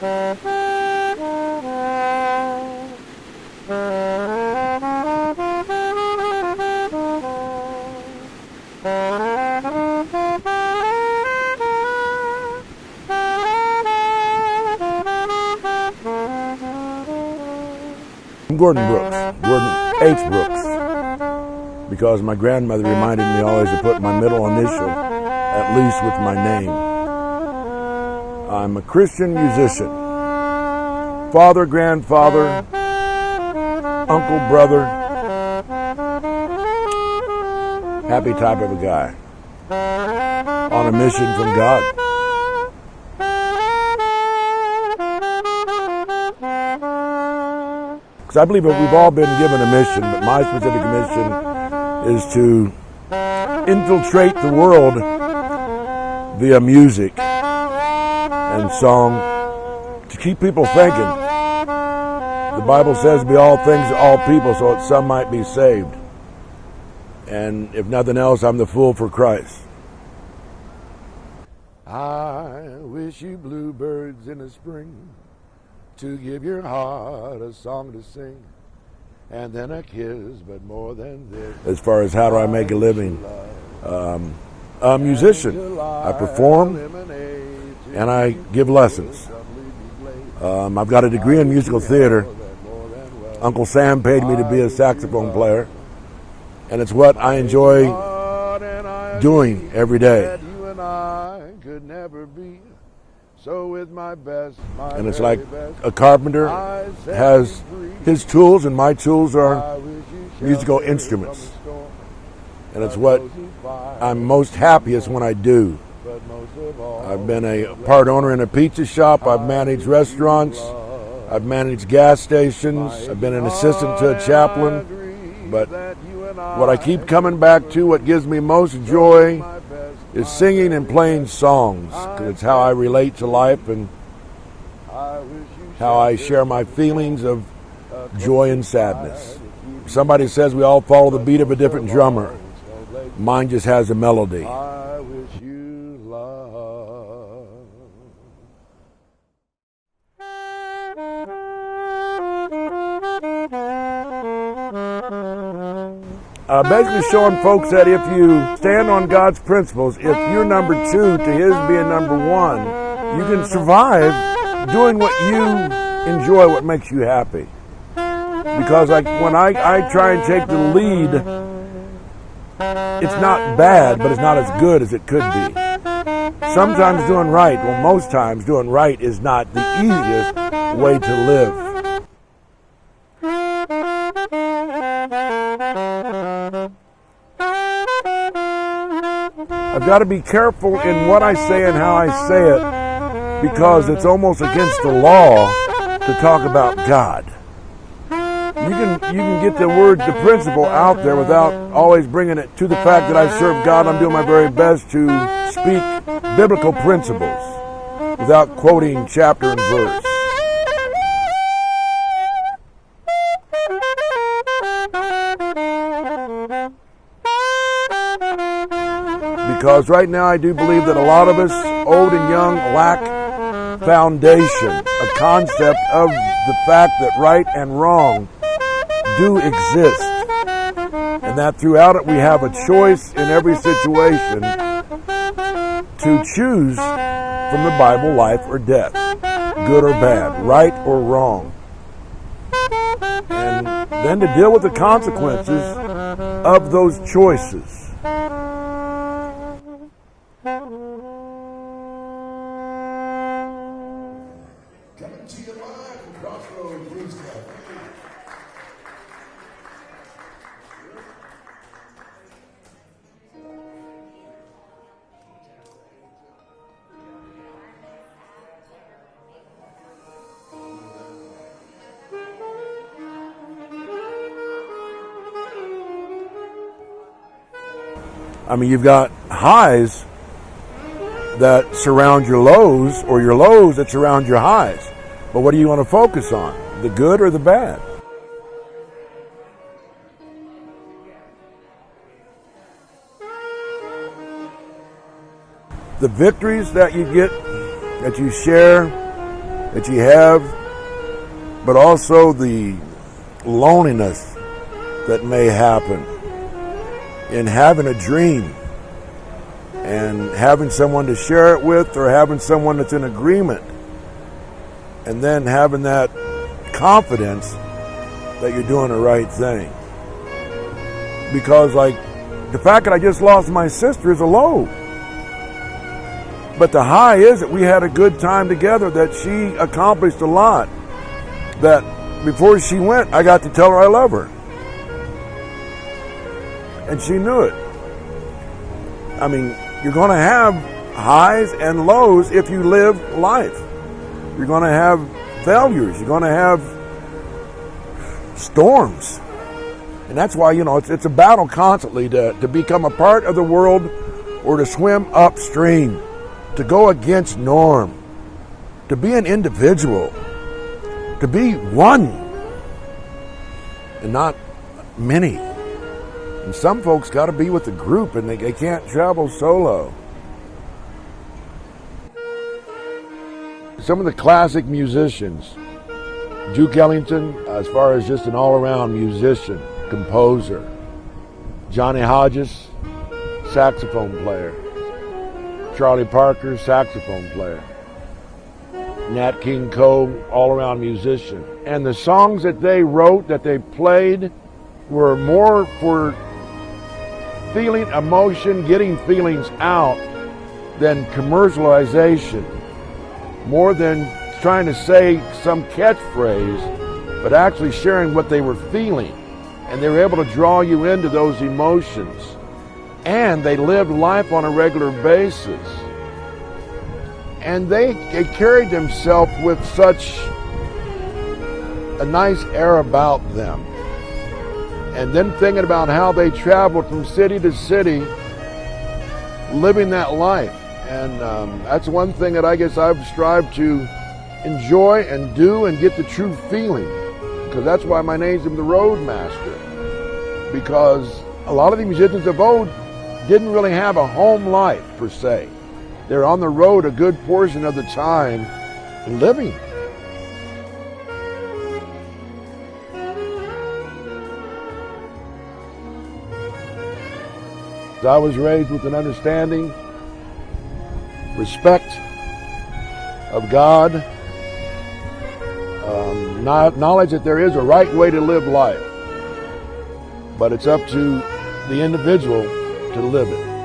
Gordon Brooks, Gordon H. Brooks, because my grandmother reminded me always to put my middle initial, at least with my name. I'm a Christian musician. Father, grandfather, uncle, brother, happy type of a guy, on a mission from God. Because I believe that we've all been given a mission, but my specific mission is to infiltrate the world via music and song to keep people thinking. The Bible says, be all things to all people, so that some might be saved. And if nothing else, I'm the fool for Christ. I wish you bluebirds in the spring to give your heart a song to sing, and then a kiss, but more than this. As far as how do I make a living, I'm a musician. I perform and I give lessons. I've got a degree in musical theater. Uncle Sam paid me to be a saxophone player, and it's what I enjoy doing every day. And it's like a carpenter has his tools, and my tools are musical instruments. And it's what I'm most happiest when I do. I've been a part owner in a pizza shop. I've managed restaurants. I've managed gas stations. I've been an assistant to a chaplain. But what I keep coming back to, what gives me most joy, is singing and playing songs, because it's how I relate to life and how I share my feelings of joy and sadness. Somebody says we all follow the beat of a different drummer. Mine just has a melody. Basically showing folks that if you stand on God's principles, if you're number two to His being number one, you can survive doing what you enjoy, what makes you happy. Because when I try and take the lead, it's not bad, but it's not as good as it could be. Sometimes doing right, well, most times doing right is not the easiest way to live. I've got to be careful in what I say and how I say it, because it's almost against the law to talk about God. You can get the word, the principle out there without always bringing it to the fact that I serve God. I'm doing my very best to speak biblical principles without quoting chapter and verse. Because right now I do believe that a lot of us, old and young, lack foundation, a concept of the fact that right and wrong do exist. And that throughout it we have a choice in every situation to choose from the Bible life or death, good or bad, right or wrong. And then to deal with the consequences of those choices. Coming to you live from Crossroads Blues Club. I mean, you've got highs that surround your lows, or your lows that surround your highs. But what do you want to focus on? The good or the bad? The victories that you get, that you share that you have, but also the loneliness that may happen in having a dream and having someone to share it with, or having someone that's in agreement, and then having that confidence that you're doing the right thing. Because like the fact that I just lost my sister is a low, but the high is that we had a good time together, that she accomplished a lot, that before she went I got to tell her I love her, and she knew it. I mean, you're going to have highs and lows if you live life. You're going to have failures. You're going to have storms. And that's why, it's a battle constantly to become a part of the world, or to swim upstream, to go against norm, to be an individual, to be one and not many. And some folks got to be with a group, and they can't travel solo. Some of the classic musicians, Duke Ellington, as far as just an all-around musician, composer. Johnny Hodges, saxophone player. Charlie Parker, saxophone player. Nat King Cole, all-around musician. And the songs that they wrote, that they played, were more for feeling emotion, getting feelings out, than commercialization. More than trying to say some catchphrase, but actually sharing what they were feeling. And they were able to draw you into those emotions. And they lived life on a regular basis. And they carried themselves with such a nice air about them. And then thinking about how they traveled from city to city, living that life. And that's one thing that I guess I've strived to enjoy and do and get the true feeling. Because that's why my name's the Roadmaster. Because a lot of the musicians of old didn't really have a home life per se. They're on the road a good portion of the time living. I was raised with an understanding, respect of God, knowledge that there is a right way to live life, but it's up to the individual to live it.